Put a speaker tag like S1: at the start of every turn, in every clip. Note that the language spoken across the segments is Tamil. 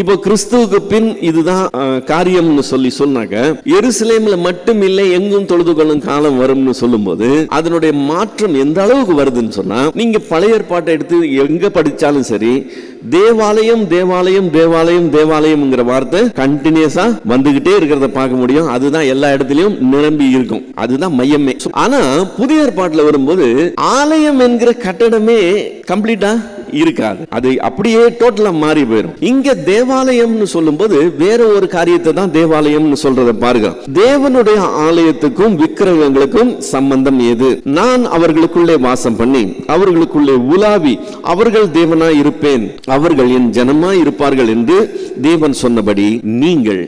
S1: இப்போ கிறிஸ்துவுக்கு பின் இதுதான் காரியம்னு சொன்னாங்க. எருசலேம்ல மட்டும் இல்லை, எங்கும் தொழுது கொள்ளும் காலம் வரும்னு சொல்லும்போது அதனுடைய மாற்றம் எந்த அளவுக்கு வருதுன்னு சொன்னா, நீங்க பழைய ஏற்பாட்டை எடுத்து எங்க படிச்சாலும் சரி, தேவாலயம் தேவாலயம் தேவாலயம் தேவாலயம்ங்கிற வார்த்தை கண்டினியூஸா வந்துகிட்டே இருக்கிறத பார்க்க முடியும். அதுதான் எல்லா இடத்துலயும் நிரம்பி இருக்கும், அதுதான் மையமே. ஆனா புதிய ஏற்பாட்டுல வரும்போது ஆலயம் என்கிற கட்டடமே கம்ப்ளீட்டா இருக்காது, அது அப்படியே டோட்டலா மாறி போயிடும். இங்க தேவாலயம்னு சொல்லும்போது வேற ஒரு காரியத்தை தான் தேவாலயம்னு சொல்றத பாருங்க. தேவனுடைய ஆலயத்துக்கும் விக்கிரகங்களுக்கும் சம்பந்தம் ஏது? நான் அவர்களுக்குள்ளே வாசம் பண்ணி அவர்களுக்குள்ளே உலாவி அவர்கள் தேவனாய் இருப்பேன், அவர்கள் என் ஜனமாய் இருப்பார்கள் என்று தேவன் சொன்னபடி நீங்கள்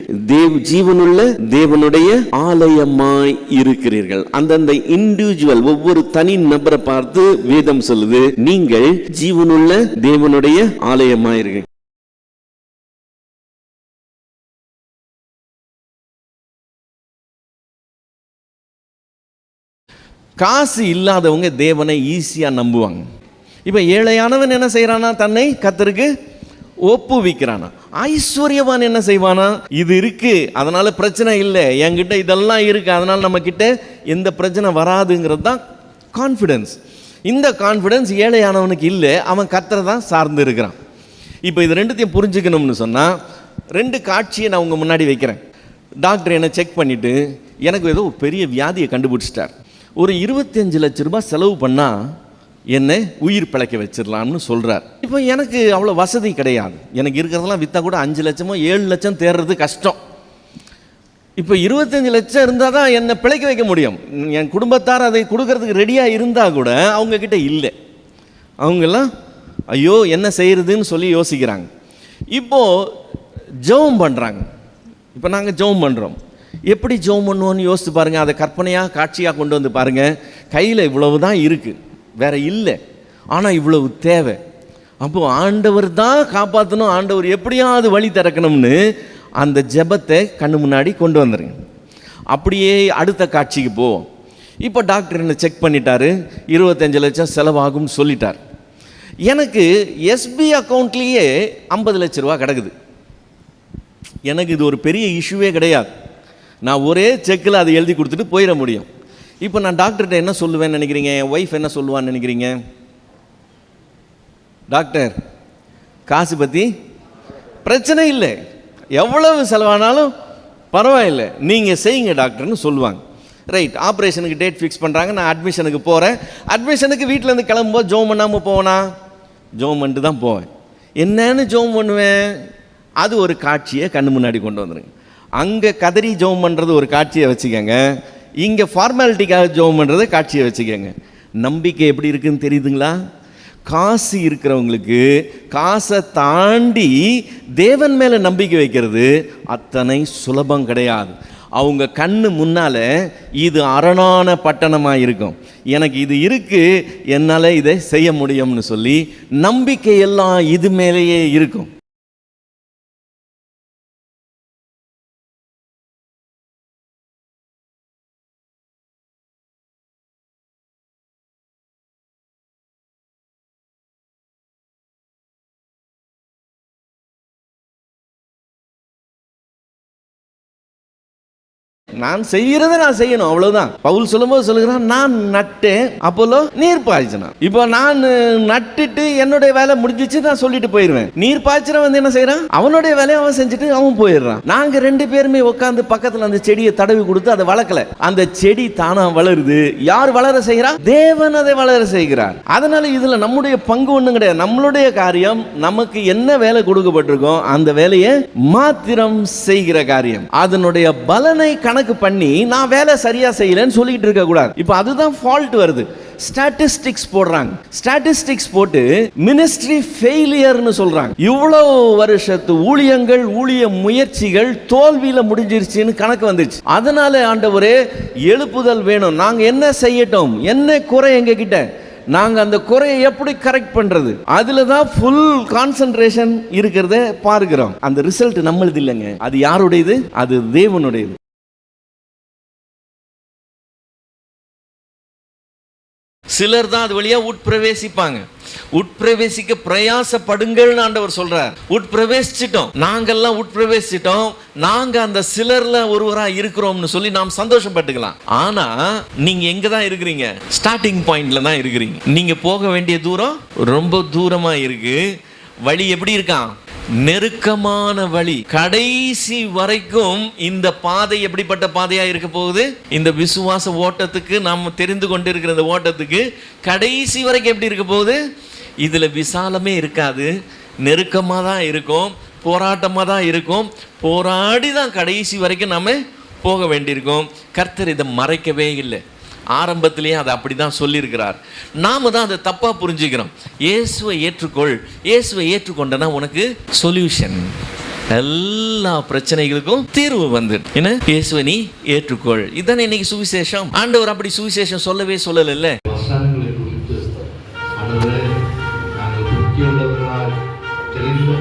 S1: ஜீவனுள்ள தேவனுடைய ஆலயமாய் இருக்கிறீர்கள். அந்தந்த இண்டிவிஜுவல் ஒவ்வொரு தனி நபரை பார்த்து வேதம் சொல்லுது, நீங்கள் ஜீவனுள்ள தேவனுடைய ஆலயமாய் இருக்கு. காசு இல்லாதவங்க தேவனை ஈஸியா நம்புவாங்க. இப்ப ஏழையானவன் என்ன செய்யறானா? தன்னை கர்த்தருக்கு ஒப்புவிக்கிறானா. ஐஸ்வர்யவான் என்ன செய்வானா? இது இருக்கு அதனால பிரச்சனை இல்லை, என்கிட்ட இதெல்லாம் இருக்கு அதனால நம்ம கிட்ட எந்த பிரச்சனை வராதுங்கிறது தான் கான்ஃபிடன்ஸ். இந்த கான்ஃபிடன்ஸ் ஏழையானவனுக்கு இல்லை, அவன் கர்த்தரை தான் சார்ந்து இருக்கிறான். இப்போ இது ரெண்டுத்தையும் புரிஞ்சுக்கணும்னு சொன்னால் ரெண்டு காட்சியை நான் உங்கள் முன்னாடி வைக்கிறேன். டாக்டர் என்னை செக் பண்ணிவிட்டு எனக்கு ஏதோ பெரிய வியாதியை கண்டுபிடிச்சிட்டார். ஒரு 25 லட்ச ரூபாய் செலவு பண்ணால் என்னை உயிர் பிழைக்க வச்சிடலாம்னு சொல்கிறார். இப்போ எனக்கு அவ்வளோ வசதி கிடையாது, எனக்கு இருக்கிறதெல்லாம் விற்றா கூட 5 லட்சமோ 7 லட்சம் தேடுறது கஷ்டம். இப்போ 25 லட்சம் இருந்தால் தான் என்னை பிழைக்க வைக்க முடியும். என் குடும்பத்தார் அதை கொடுக்கறதுக்கு ரெடியாக இருந்தால் கூட அவங்கக்கிட்ட இல்லை. அவங்கெல்லாம் ஐயோ என்ன செய்கிறதுன்னு சொல்லி யோசிக்கிறாங்க. இப்போது ஜெபம் பண்ணுறாங்க. இப்போ நாங்கள் ஜெபம் பண்ணுறோம். எப்படி ஜெபம் பண்ணுவோன்னு யோசித்து பாருங்கள். அதை கற்பனையாக காட்சியாக கொண்டு வந்து பாருங்கள். கையில் இவ்வளவு தான் இருக்குது, வேற இல்லை, ஆனால் இவ்வளவு தேவை. அப்போது ஆண்டவர் தான் காப்பாற்றணும், ஆண்டவர் எப்படியாவது வழி திறக்கணும்னு அந்த ஜெபத்தை கண்ணு முன்னாடி கொண்டு வந்துடுங்க. அப்படியே அடுத்த காட்சிக்கு போவோம். இப்போ டாக்டர் என்ன செக் பண்ணிட்டாரு, 25 லட்சம் செலவாகும்னு சொல்லிட்டார். எனக்கு எஸ்பி அக்கௌண்ட்லேயே 50 லட்ச ரூபா கிடக்குது. எனக்கு இது ஒரு பெரிய இஷ்யூவே கிடையாது, நான் ஒரே செக்கில் அதை எழுதி கொடுத்துட்டு போயிட முடியும். இப்போ நான் டாக்டர்கிட்ட என்ன சொல்லுவேன்னு நினைக்கிறீங்க? என் ஒய்ஃப் என்ன சொல்லுவான்னு நினைக்கிறீங்க? டாக்டர் காசு பற்றி பிரச்சனை இல்லை, எவ்வளவு செலவானாலும் பரவாயில்லை, நீங்கள் செய்யுங்க டாக்டர்னு சொல்லுவாங்க. ரைட், ஆப்ரேஷனுக்கு டேட் ஃபிக்ஸ் பண்ணுறாங்க, நான் அட்மிஷனுக்கு போகிறேன். அட்மிஷனுக்கு வீட்டிலேருந்து கிளம்பும்போது ஜோம் பண்ணாமல் போவேனா? ஜோம் பண்ணிட்டு தான் போவேன். என்னன்னு ஜோம் பண்ணுவேன்? அது ஒரு காட்சியை கண்ணு முன்னாடி கொண்டு வந்துடுங்க. அங்கே கதறி ஜோம் பண்ணுறது ஒரு காட்சியை வச்சுக்கோங்க, இங்கே ஃபார்மாலிட்டிக்காக ஜோம் பண்ணுறது காட்சியை வச்சுக்கோங்க. நம்பிக்கை எப்படி இருக்குன்னு தெரியுதுங்களா? காசு இருக்கிறவங்களுக்கு காசை தாண்டி தேவன் மேலே நம்பிக்கை வைக்கிறது அத்தனை சுலபம் கிடையாது. அவங்க கண்ணு முன்னால் இது அரணான பட்டணமாக இருக்கும், எனக்கு இது இருக்குது, என்னால் இதை செய்ய முடியும்னு சொல்லி நம்பிக்கை எல்லாம் இது மேலேயே இருக்கும். நான் செய்கிறத நான் செய்யணும், அவ்வளவுதான். பவுல் சொல்லும்போது சொல்லுகிறான், நான் நட்டேன், அப்போலோ நீர் பாய்ச்சினான். இப்போ நான் நட்டுட்டு என்னுடைய வேலை முடிஞ்சிச்சு நான் சொல்லிட்டு போயிடுவேன். நீர் பாய்ச்சின வந்து என்ன செய்யறான்? அவனுடைய வேலையை அவன் செஞ்சுட்டு அவன் போயிடுறான். நாங்க 2 பேருமே உட்காந்து பக்கத்துல அந்த செடியை தடவி கொடுத்து அதை வளர்க்கல, அந்த செடி தானா வளருது. யார் வளர செய்கிறா? தேவன் அதை வளர செய்கிறார். அதனால இதுல நம்முடைய பங்கு ஒண்ணும் கிடையாது. நம்மளுடைய காரியம், நமக்கு என்ன வேலை கொடுக்கப்பட்டிருக்கோ அந்த வேலையை மாத்திரம் செய்கிற காரியம். அதனுடைய பலனை கணக்கு பண்ணி நான் வேலை சரியா செய்யலன்னு சொல்லிட்டு இருக்க கூடாது. இப்போ அதுதான் ஃபால்ட் வருது. ஸ்டாட்டிஸ்டிக்ஸ் போடுறாங்க, ஸ்டாட்டிஸ்டிக்ஸ் போட்டு மினிஸ்ட்ரி ஃபெயிலியர்னு சொல்றாங்க. இவ்வளவு வருஷத்து ஊழியங்கள், ஊழிய முயற்சிகள் தோல்வியில முடிஞ்சிருச்சுன்னு கணக்கு வந்துருச்சு. அதனால ஆண்டவரே எழுப்புதல் வேணும், நாங்க என்ன செய்யட்டும், என்ன குறை எங்க கிட்ட, நாங்க அந்த குறையை எப்படி கரெக்ட் பண்றது, அதுல தான் ஃபுல் கான்சென்ட்ரேஷன் இருக்கிறத பார்க்கிறோம். அந்த ரிசல்ட் நம்மளது இல்லைங்க, அது யாருடையது? அது தேவனுடையது. சிலர் தான் அது வழியா உட்பிரவேசிப்பாங்க. உட்பிரவேசிக்க பிரயாசப்படுங்கள்னு ஆண்டவர் சொல்றார். உட்பிரவேசிச்சிட்டோம், நாங்கெல்லாம் உட்பிரவேசிச்சிட்டோம், நாங்க அந்த சிலர்ல ஒருவரா இருக்கிறோம்னு சொல்லி நாம் சந்தோஷப்பட்டுக்கலாம். ஆனா நீங்க எங்க தான் இருக்கிறீங்க? ஸ்டார்டிங் பாயிண்ட்ல தான் இருக்கிறீங்க. நீங்க போக வேண்டிய தூரம் ரொம்ப தூரமா இருக்கு. வழி எப்படி இருக்கான்? நெருக்கமான வழி. கடைசி வரைக்கும் இந்த பாதை எப்படிப்பட்ட பாதையா இருக்க போகுது? இந்த விசுவாச ஓட்டத்துக்கு நாம் தெரிந்து கொண்டிருக்கிற இந்த ஓட்டத்துக்கு கடைசி வரைக்கும் எப்படி இருக்க போகுது? இதுல விசாலமே இருக்காது, நெருக்கமாக தான் இருக்கும், போராட்டமாக தான் இருக்கும். போராடி தான் கடைசி வரைக்கும் நாம போக வேண்டியிருக்கோம். கர்த்தர் இதை மறைக்கவே இல்லை. ஆரம்பத்திலேயே அதை அப்படி தான் சொல்லியிருக்கிறார். நாம தான் அதை தப்பாக புரிஞ்சுக்கிறோம். இயேசுவை ஏற்றுக்கொள், இயேசுவை ஏற்றுக்கொண்டனா உனக்கு சொல்யூஷன், எல்லா பிரச்சனைகளுக்கும் தீர்வு வந்து என்ன? இயேசுவை நீ ஏற்றுக்கொள். இதுதானே இன்னைக்கு சுவிசேஷம். ஆண்டவர் அப்படி சுவிசேஷம் சொல்லவே சொல்லல. தெரிந்த